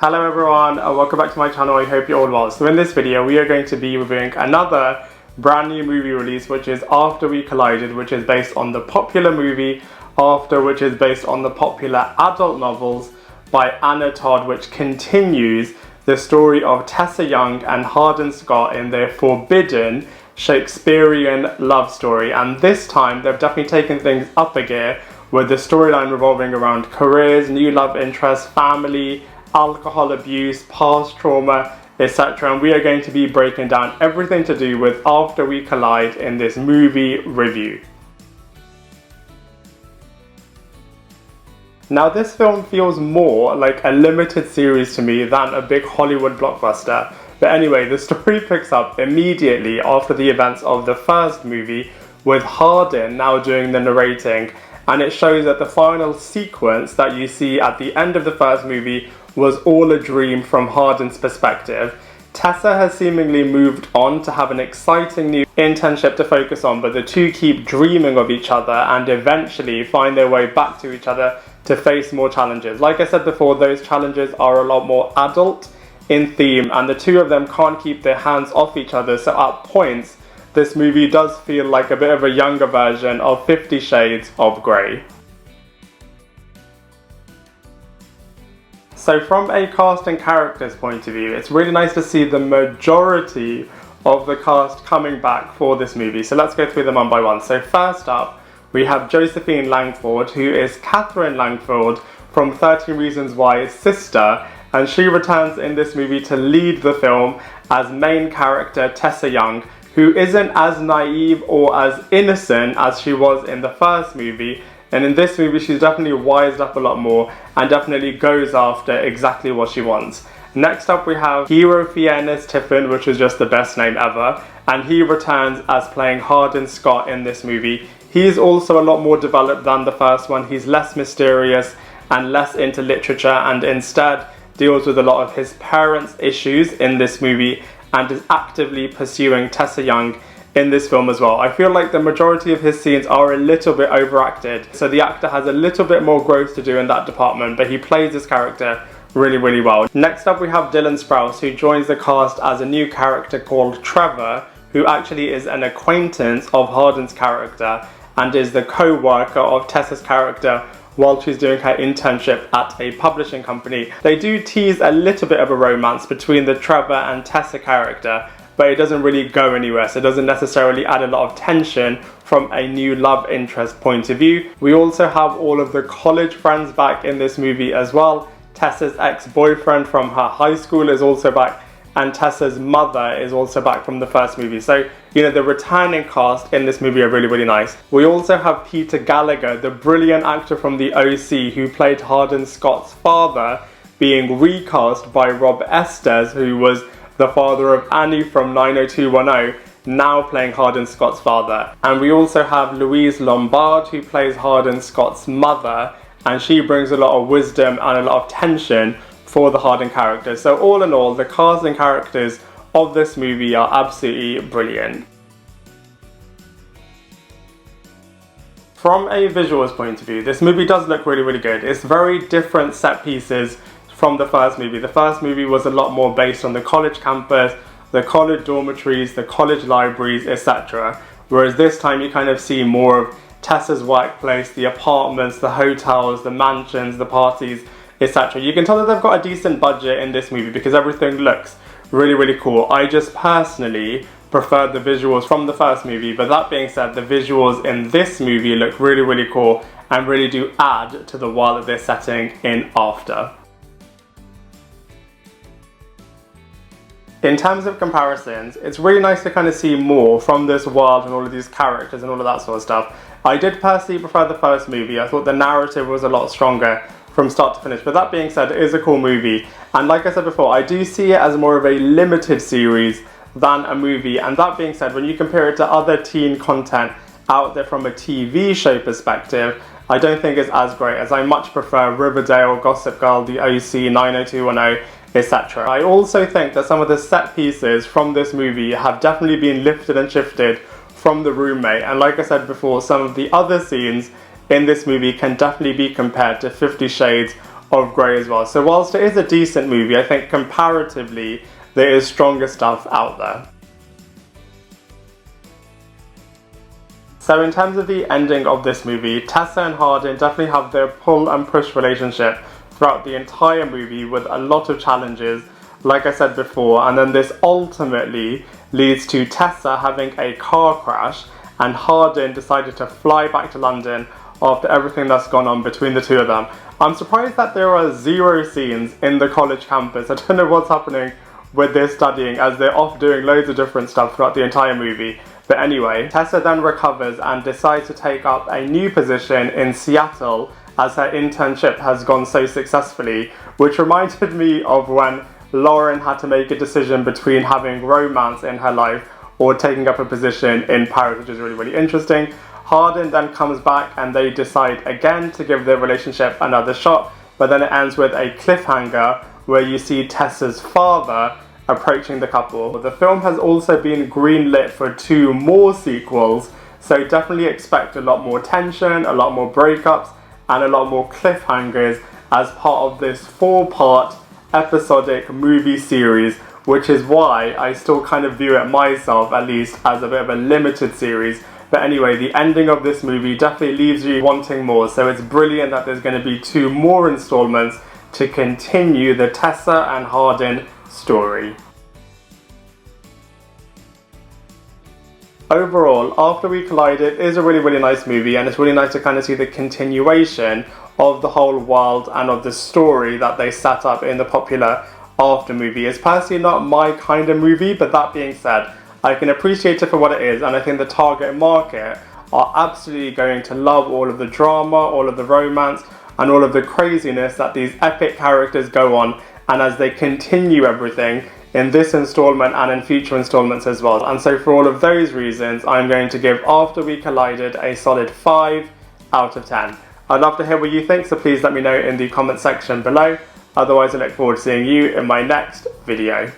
Hello everyone and welcome back to my channel. I hope you're all well. So in this video we are going to be reviewing another brand new movie release, which is After We Collided, which is based on the popular movie After, which is based on the popular adult novels by Anna Todd, which continues the story of Tessa Young and Hardin Scott in their forbidden Shakespearean love story. And this time they've definitely taken things up a gear with the storyline revolving around careers, new love interests, family, alcohol abuse, past trauma, etc. And we are going to be breaking down everything to do with After We Collide in this movie review. Now this film feels more like a limited series to me than a big Hollywood blockbuster. But anyway, the story picks up immediately after the events of the first movie, with Hardin now doing the narrating, and it shows that the final sequence that you see at the end of the first movie was all a dream from Hardin's perspective. Tessa has seemingly moved on to have an exciting new internship to focus on, but the two keep dreaming of each other and eventually find their way back to each other to face more challenges. Like I said before, those challenges are a lot more adult in theme, and the two of them can't keep their hands off each other, so at points this movie does feel like a bit of a younger version of 50 Shades of Grey. So from a cast and characters point of view, it's really nice to see the majority of the cast coming back for this movie. So let's go through them one by one. So first up, we have Josephine Langford, who is Catherine Langford from 13 Reasons Why's sister, and she returns in this movie to lead the film as main character Tessa Young, who isn't as naive or as innocent as she was in the first movie. And in this movie, she's definitely wised up a lot more and definitely goes after exactly what she wants. Next up, we have hero Fiennes Tiffin, which is just the best name ever. And he returns as playing Hardin Scott in this movie. He's also a lot more developed than the first one. He's less mysterious and less into literature, and instead deals with a lot of his parents' issues in this movie and is actively pursuing Tessa Young in this film as well. I feel like the majority of his scenes are a little bit overacted, so the actor has a little bit more growth to do in that department, but he plays his character really well. Next up, we have Sprouse, who joins the cast as a new character called Trevor, who actually is an acquaintance of Hardin's character and is the co-worker of Tessa's character while she's doing her internship at a publishing company. They do tease a little bit of a romance between the Trevor and Tessa character, but it doesn't really go anywhere, so it doesn't necessarily add a lot of tension from a new love interest point of view. We also have all of the college friends back in this movie as well. Tessa's ex-boyfriend from her high school is also back, and Tessa's mother is also back from the first movie. So, you know, the returning cast in this movie are really nice. We also have Peter Gallagher, the brilliant actor from the OC who played Hardin Scott's father, being recast by Rob Estes, who was the father of Annie from 90210, now playing Hardin Scott's father. And we also have Louise Lombard, who plays Hardin Scott's mother, and she brings a lot of wisdom and a lot of tension for the Hardin character. So all in all, the cast and characters of this movie are absolutely brilliant. From a visuals point of view, this movie does look really good. It's very different set pieces from the first movie. The first movie was a lot more based on the college campus, the college dormitories, the college libraries, etc. Whereas this time you kind of see more of Tessa's workplace, the apartments, the hotels, the mansions, the parties, etc. You can tell that they've got a decent budget in this movie because everything looks really cool. I just personally preferred the visuals from the first movie, but that being said, the visuals in this movie look really cool and really do add to the world that they're setting in After. In terms of comparisons, it's really nice to kind of see more from this world and all of these characters and all of that sort of stuff. I did personally prefer the first movie. I thought the narrative was a lot stronger from start to finish, but that being said, it is a cool movie. And like I said before, I do see it as more of a limited series than a movie. And that being said, when you compare it to other teen content out there from a TV show perspective, I don't think it's as great, as I much prefer Riverdale, Gossip Girl, The OC, 90210, etc. I also think that some of the set pieces from this movie have definitely been lifted and shifted from The Roommate, and like I said before, some of the other scenes in this movie can definitely be compared to 50 Shades of grey as well. So whilst it is a decent movie, I think comparatively there is stronger stuff out there. So in terms of the ending of this movie, Tessa and Hardin definitely have their pull and push relationship throughout the entire movie with a lot of challenges, like I said before, and then this ultimately leads to Tessa having a car crash and Hardin decided to fly back to London after everything that's gone on between the two of them. I'm surprised that there are 0 scenes in the college campus. I don't know what's happening with their studying as they're off doing loads of different stuff throughout the entire movie. But anyway, Tessa then recovers and decides to take up a new position in Seattle as her internship has gone so successfully, which reminded me of when Lauren had to make a decision between having romance in her life or taking up a position in Paris, which is really, really interesting. Hardin then comes back and they decide again to give their relationship another shot, but then it ends with a cliffhanger where you see Tessa's father approaching the couple. The film has also been greenlit for 2 more sequels, so definitely expect a lot more tension, a lot more breakups, and a lot more cliffhangers as part of this 4-part episodic movie series, which is why I still kind of view it myself, at least, as a bit of a limited series. But anyway, the ending of this movie definitely leaves you wanting more, so it's brilliant that there's going to be 2 more installments to continue the Tessa and Hardin story. Overall, After We Collided is a really, really nice movie, and it's really nice to kind of see the continuation of the whole world and of the story that they set up in the popular After movie. It's personally not my kind of movie, but that being said, I can appreciate it for what it is, and I think the target market are absolutely going to love all of the drama, all of the romance, and all of the craziness that these epic characters go on, and as they continue everything in this installment and in future installments as well. And so for all of those reasons, I'm going to give After We Collided a solid 5 out of 10. I'd love to hear what you think, so please let me know in the comment section below. Otherwise, I look forward to seeing you in my next video.